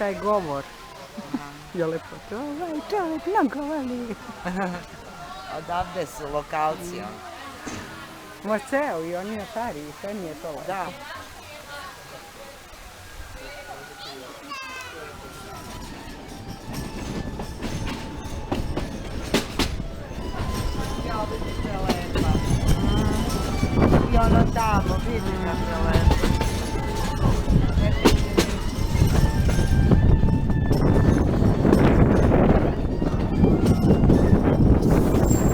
taj govor. Aha. Je lepo. Ovaj čovjek mnogo voli. Odavde su lokalci. Ma ceo i oni stari, sve nije to lepo. Da. Ja, vidite lepa. I ono tamo, vidi kako je lepo. Ne vidi ništa.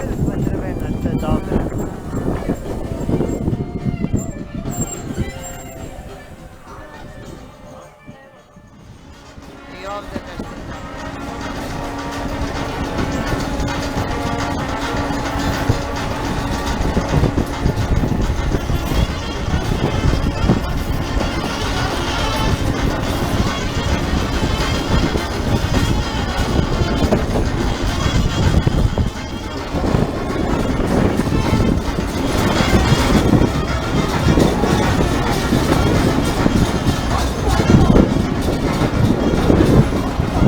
Crkva drvena, to je dobro. I ovde nešto tamo.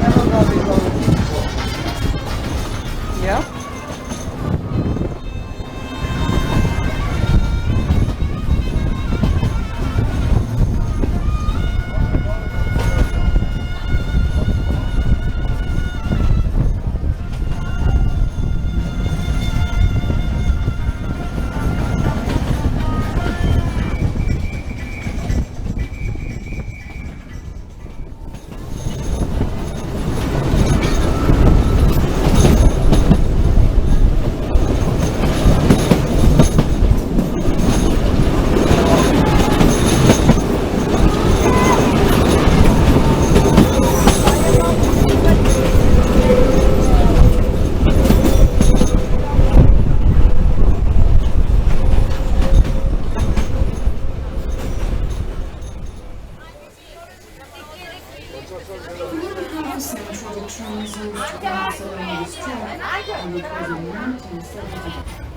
Evo ga ovi golubci. Ja? Central, the trains used to pass along this track, and it was a 1970.